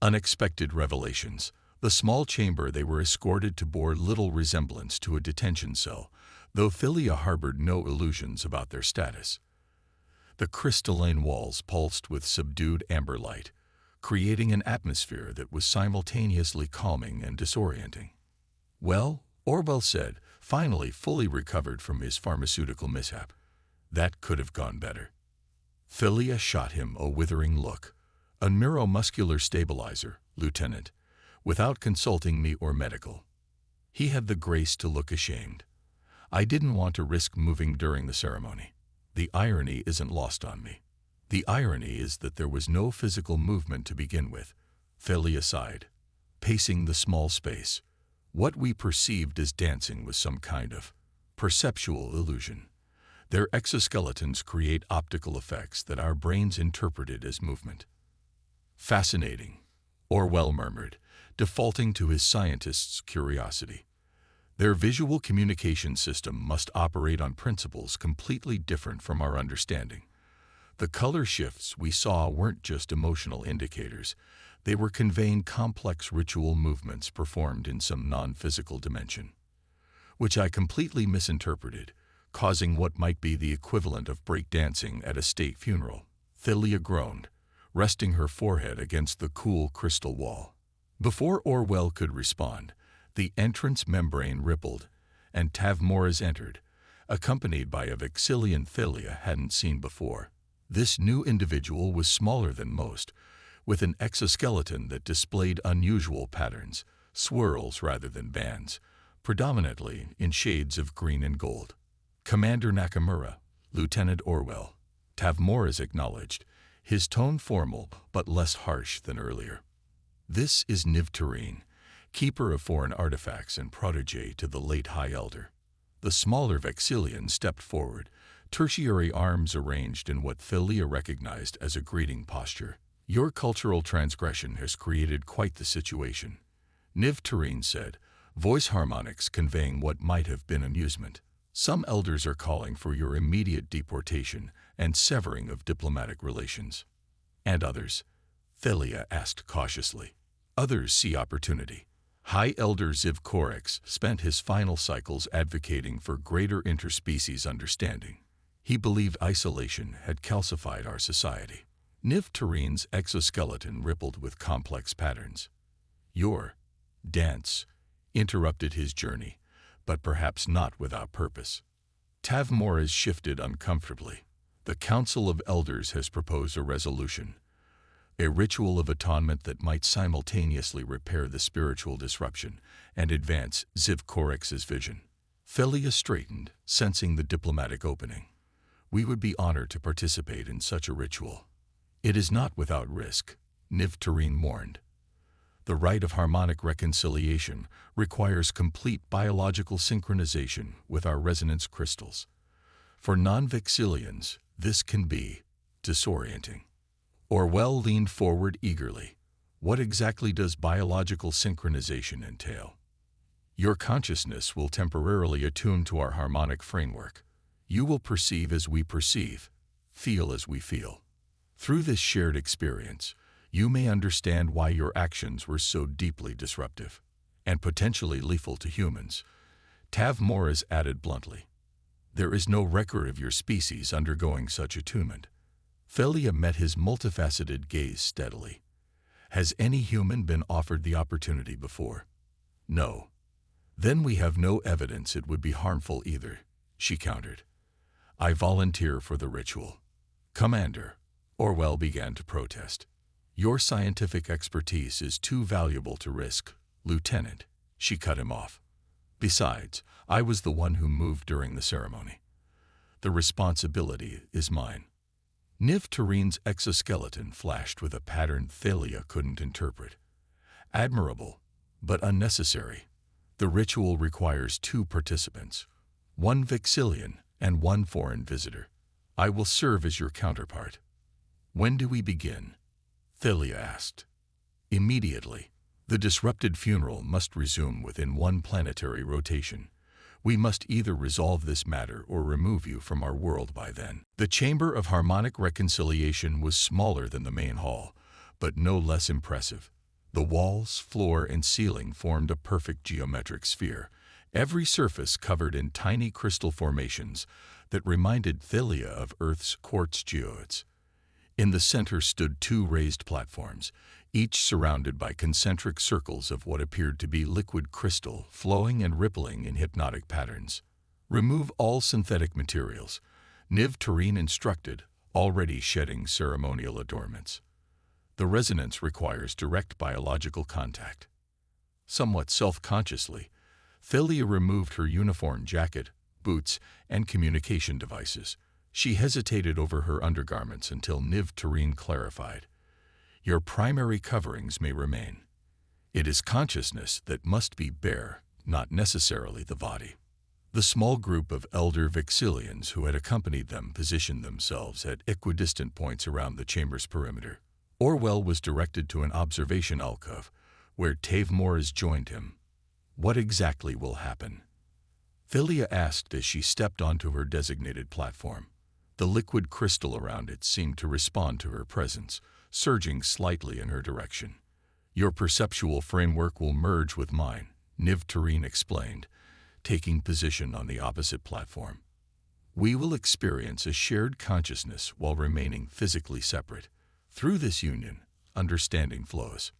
Unexpected revelations. The small chamber they were escorted to bore little resemblance to a detention cell, though Philia harbored no illusions about their status. The crystalline walls pulsed with subdued amber light, creating an atmosphere that was simultaneously calming and disorienting. "Well," Orwell said, finally fully recovered from his pharmaceutical mishap, "that could have gone better." Philia shot him a withering look. "A neuromuscular stabilizer, Lieutenant, without consulting me or medical." He had the grace to look ashamed. "I didn't want to risk moving during the ceremony. The irony isn't lost on me." "The irony is that there was no physical movement to begin with," Philia sighed, pacing the small space. "What we perceived as dancing was some kind of perceptual illusion. Their exoskeletons create optical effects that our brains interpreted as movement." "Fascinating," Orwell murmured, defaulting to his scientist's curiosity. "Their visual communication system must operate on principles completely different from our understanding. The color shifts we saw weren't just emotional indicators. They were conveying complex ritual movements performed in some non-physical dimension, which I completely misinterpreted, causing what might be the equivalent of breakdancing at a state funeral." Philia groaned, resting her forehead against the cool crystal wall. Before Orwell could respond, the entrance membrane rippled, and Tavmores entered, accompanied by a Vexillian Philia hadn't seen before. This new individual was smaller than most, with an exoskeleton that displayed unusual patterns, swirls rather than bands, predominantly in shades of green and gold. "Commander Nakamura, Lieutenant Orwell," Tavmores acknowledged, his tone formal but less harsh than earlier. "This is Niv Tareen, keeper of foreign artifacts and protege to the late High Elder." The smaller Vexillian stepped forward, tertiary arms arranged in what Philia recognized as a greeting posture. "Your cultural transgression has created quite the situation," Niv Tareen said, voice harmonics conveying what might have been amusement. "Some elders are calling for your immediate deportation and severing of diplomatic relations." "And others?" Philia asked cautiously. "Others see opportunity." High Elder Ziv Corex spent his final cycles advocating for greater interspecies understanding. He believed isolation had calcified our society. Niv Tareen's exoskeleton rippled with complex patterns. "Your dance interrupted his journey, but perhaps not without purpose." Tavmores shifted uncomfortably. "The Council of Elders has proposed a resolution, a ritual of atonement that might simultaneously repair the spiritual disruption and advance Ziv Corex's vision." Philia straightened, sensing the diplomatic opening. "We would be honored to participate in such a ritual." "It is not without risk," Niv Tareen warned. "The rite of harmonic reconciliation requires complete biological synchronization with our resonance crystals. For non-Vexillians, this can be disorienting." Orwell leaned forward eagerly. "What exactly does biological synchronization entail?" "Your consciousness will temporarily attune to our harmonic framework. You will perceive as we perceive, feel as we feel. Through this shared experience, you may understand why your actions were so deeply disruptive and potentially lethal to humans," Tavmores added bluntly. "There is no record of your species undergoing such attunement." Philia met his multifaceted gaze steadily. "Has any human been offered the opportunity before?" "No." "Then we have no evidence it would be harmful either," she countered. "I volunteer for the ritual." "Commander," Orwell began to protest. "Your scientific expertise is too valuable to risk, Lieutenant," she cut him off. "Besides, I was the one who moved during the ceremony. The responsibility is mine." Niv Tareen's exoskeleton flashed with a pattern Philia couldn't interpret. "Admirable, but unnecessary. The ritual requires 2 participants, 1 Vexillian and 1 foreign visitor. I will serve as your counterpart." "When do we begin?" Philia asked. "Immediately. The disrupted funeral must resume within 1 planetary rotation. We must either resolve this matter or remove you from our world by then." The Chamber of Harmonic Reconciliation was smaller than the main hall, but no less impressive. The walls, floor, and ceiling formed a perfect geometric sphere, every surface covered in tiny crystal formations that reminded Thalia of Earth's quartz geodes. In the center stood two raised platforms, each surrounded by concentric circles of what appeared to be liquid crystal, flowing and rippling in hypnotic patterns. Remove all synthetic materials, Niv Tareen instructed, already shedding ceremonial adornments. The resonance requires direct biological contact. Somewhat self-consciously, Thalia removed her uniform jacket, boots, and communication devices. She hesitated over her undergarments until Niv Tareen clarified. Your primary coverings may remain. It is consciousness that must be bare, not necessarily the body. The small group of elder Vexillians who had accompanied them positioned themselves at equidistant points around the chamber's perimeter. Orwell was directed to an observation alcove, where Tave Morris joined him. What exactly will happen? Thalia asked as she stepped onto her designated platform. The liquid crystal around it seemed to respond to her presence, surging slightly in her direction. Your perceptual framework will merge with mine, Niv Tareen explained, taking position on the opposite platform. We will experience a shared consciousness while remaining physically separate. Through this union, understanding flows.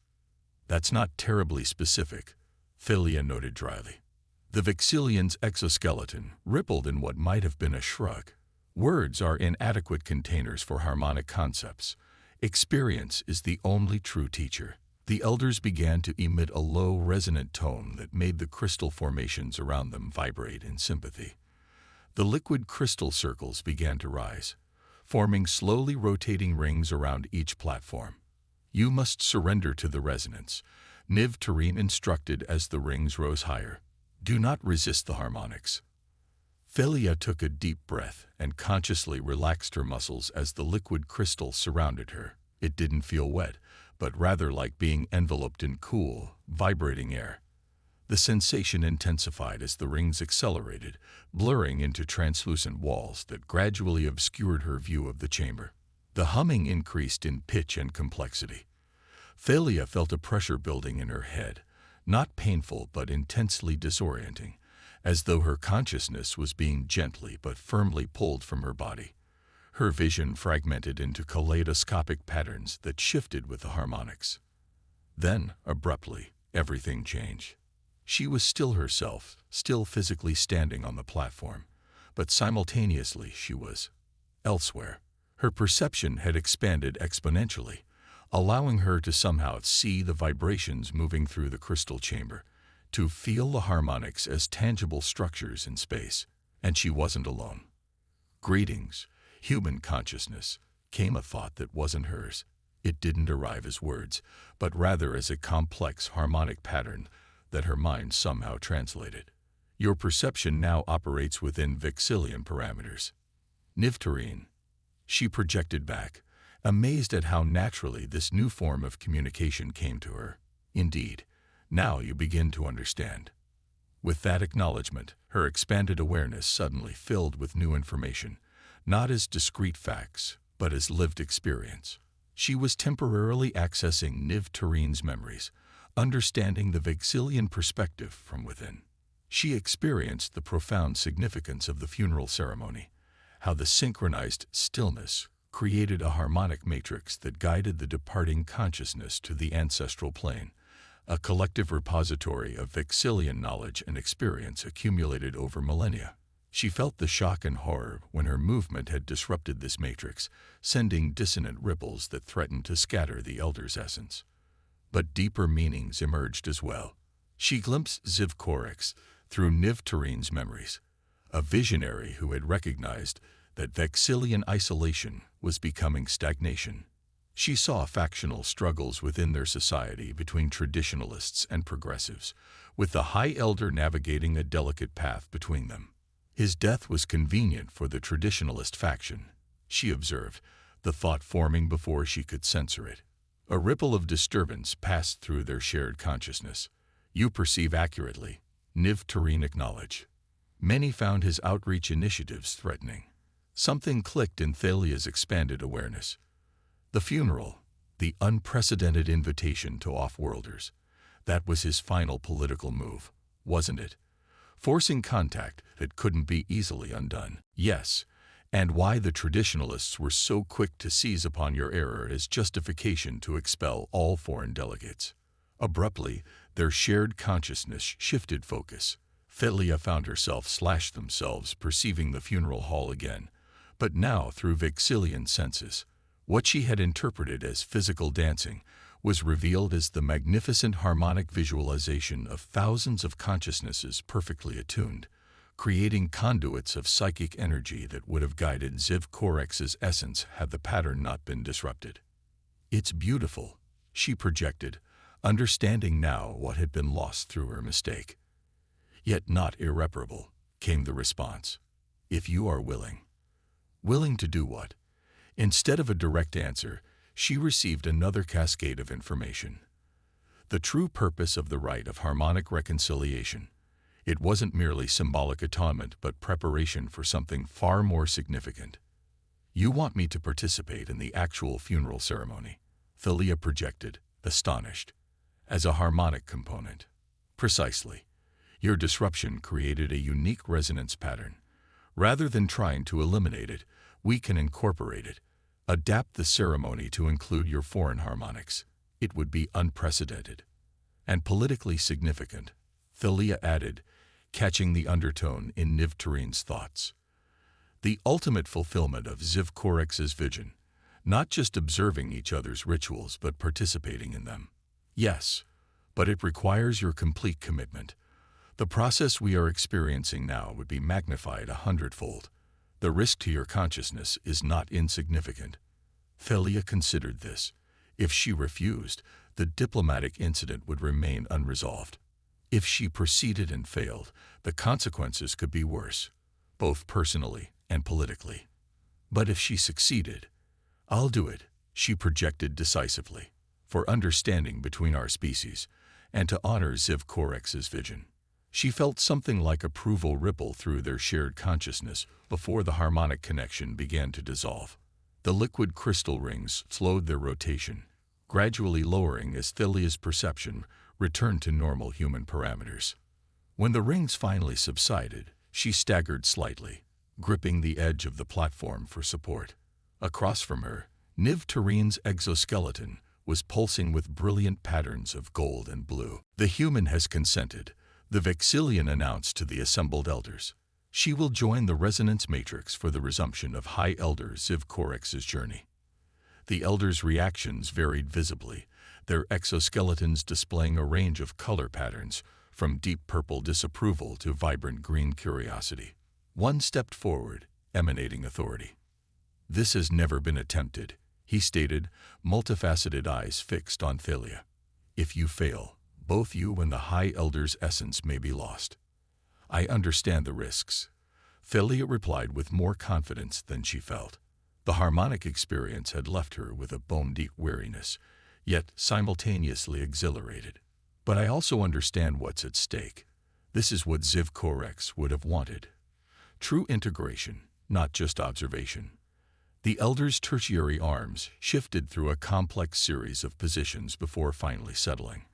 That's not terribly specific, Thalia noted dryly. The Vexillian's exoskeleton rippled in what might have been a shrug. Words are inadequate containers for harmonic concepts. Experience is the only true teacher. The elders began to emit a low, resonant tone that made the crystal formations around them vibrate in sympathy. The liquid crystal circles began to rise, forming slowly rotating rings around each platform. You must surrender to the resonance, Niv Tareen instructed as the rings rose higher. Do not resist the harmonics. Thalia took a deep breath and consciously relaxed her muscles as the liquid crystal surrounded her. It didn't feel wet, but rather like being enveloped in cool, vibrating air. The sensation intensified as the rings accelerated, blurring into translucent walls that gradually obscured her view of the chamber. The humming increased in pitch and complexity. Thalia felt a pressure building in her head, not painful but intensely disorienting, as though her consciousness was being gently but firmly pulled from her body. Her vision fragmented into kaleidoscopic patterns that shifted with the harmonics. Then, abruptly, everything changed. She was still herself, still physically standing on the platform, but simultaneously she was elsewhere. Her perception had expanded exponentially, allowing her to somehow see the vibrations moving through the crystal chamber, to feel the harmonics as tangible structures in space. And she wasn't alone. Greetings, human consciousness, came a thought that wasn't hers. It didn't arrive as words, but rather as a complex harmonic pattern that her mind somehow translated. Your perception now operates within Vexillian parameters. Niv Tareen. She projected back, amazed at how naturally this new form of communication came to her. Indeed, now you begin to understand. With that acknowledgement, her expanded awareness suddenly filled with new information, not as discrete facts, but as lived experience. She was temporarily accessing Niv Tareen's memories, understanding the Vexillian perspective from within. She experienced the profound significance of the funeral ceremony, how the synchronized stillness created a harmonic matrix that guided the departing consciousness to the ancestral plane, a collective repository of Vexillian knowledge and experience accumulated over millennia. She felt the shock and horror when her movement had disrupted this matrix, sending dissonant ripples that threatened to scatter the elder's essence. But deeper meanings emerged as well. She glimpsed Ziv Korix through Niv Tareen's memories, a visionary who had recognized that Vexillian isolation was becoming stagnation. She saw factional struggles within their society between traditionalists and progressives, with the High Elder navigating a delicate path between them. His death was convenient for the traditionalist faction, she observed, the thought forming before she could censor it. A ripple of disturbance passed through their shared consciousness. You perceive accurately, Niv Tareen acknowledged. Many found his outreach initiatives threatening. Something clicked in Thalia's expanded awareness. The funeral, The unprecedented invitation to off-worlders. That was his final political move, wasn't it? Forcing contact that couldn't be easily undone. Yes, and why the traditionalists were so quick to seize upon your error as justification to expel all foreign delegates. Abruptly, their shared consciousness shifted focus. Philia found herself slash themselves perceiving the funeral hall again, but now through Vixilian senses. What she had interpreted as physical dancing was revealed as the magnificent harmonic visualization of thousands of consciousnesses perfectly attuned, creating conduits of psychic energy that would have guided Ziv Corex's essence had the pattern not been disrupted. "It's beautiful," she projected, understanding now what had been lost through her mistake. "Yet not irreparable," came the response. "If you are willing." Willing to do what? Instead of a direct answer, she received another cascade of information. The true purpose of the rite of harmonic reconciliation. It wasn't merely symbolic atonement but preparation for something far more significant. "You want me to participate in the actual funeral ceremony," Philia projected, astonished. "As a harmonic component." "Precisely. Your disruption created a unique resonance pattern. Rather than trying to eliminate it, we can incorporate it. Adapt the ceremony to include your foreign harmonics. It would be unprecedented. And politically significant," Philia added, catching the undertone in Niv Turin's thoughts. "The ultimate fulfillment of Ziv Corex's vision, not just observing each other's rituals but participating in them." "Yes, but it requires your complete commitment. The process we are experiencing now would be magnified 100-fold. The risk to your consciousness is not insignificant." Philia considered this. If she refused, the diplomatic incident would remain unresolved. If she proceeded and failed, the consequences could be worse, both personally and politically. But if she succeeded, "I'll do it," she projected decisively, "for understanding between our species, and to honor Ziv Corex's vision." She felt something like approval ripple through their shared consciousness before the harmonic connection began to dissolve. The liquid crystal rings slowed their rotation, gradually lowering as Philia's perception returned to normal human parameters. When the rings finally subsided, she staggered slightly, gripping the edge of the platform for support. Across from her, Niv Turin's exoskeleton was pulsing with brilliant patterns of gold and blue. "The human has consented," the Vixilian announced to the assembled elders. "She will join the resonance matrix for the resumption of High Elder Ziv Corex's journey." The elders' reactions varied visibly, their exoskeletons displaying a range of color patterns, from deep purple disapproval to vibrant green curiosity. One stepped forward, emanating authority. "This has never been attempted," he stated, multifaceted eyes fixed on Philia. "If you fail, both you and the High Elder's essence may be lost." "I understand the risks," Philia replied with more confidence than she felt. The harmonic experience had left her with a bone-deep weariness, yet simultaneously exhilarated. "But I also understand what's at stake. This is what Ziv Corex would have wanted. True integration, not just observation." The elders' tertiary arms shifted through a complex series of positions before finally settling.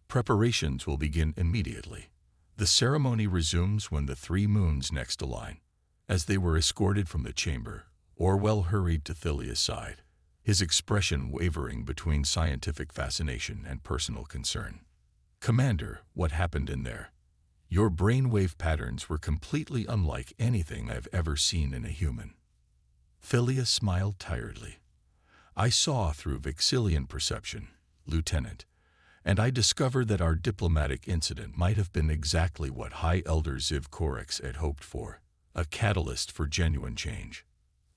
"Preparations will begin immediately. The ceremony resumes when the 3 moons next align." As they were escorted from the chamber, Orwell hurried to Philia's side, his expression wavering between scientific fascination and personal concern. "Commander, what happened in there? Your brainwave patterns were completely unlike anything I've ever seen in a human." Philia smiled tiredly. "I saw through Vixilian perception, Lieutenant, and I discovered that our diplomatic incident might have been exactly what High Elder Ziv Corex had hoped for, a catalyst for genuine change."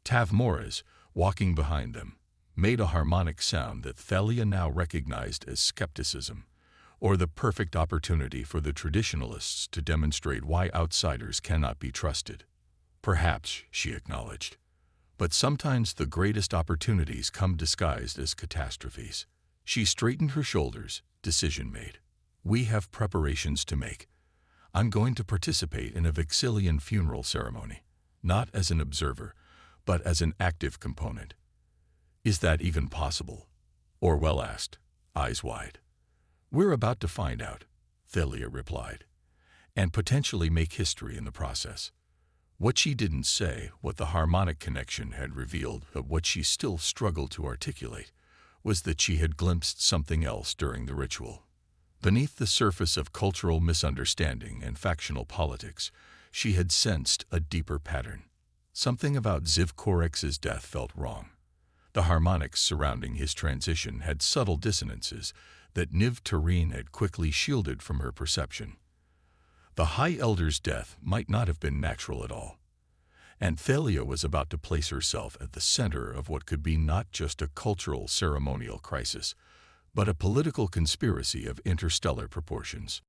Tav Morez, walking behind them, made a harmonic sound that Philia now recognized as skepticism, or the perfect opportunity for the traditionalists to demonstrate why outsiders cannot be trusted. "Perhaps," she acknowledged, "but sometimes the greatest opportunities come disguised as catastrophes." She straightened her shoulders, decision made. "We have preparations to make. I'm going to participate in a Vixilian funeral ceremony, not as an observer, but as an active component." "Is that even possible?" Orwell asked, eyes wide. "We're about to find out," Thalia replied, "and potentially make history in the process." What she didn't say, what the harmonic connection had revealed, but what she still struggled to articulate, was that she had glimpsed something else during the ritual. Beneath the surface of cultural misunderstanding and factional politics, she had sensed a deeper pattern. Something about Ziv Korex's death felt wrong. The harmonics surrounding his transition had subtle dissonances that Niv Tareen had quickly shielded from her perception. The High Elder's death might not have been natural at all, and Thalia was about to place herself at the center of what could be not just a cultural ceremonial crisis, but a political conspiracy of interstellar proportions.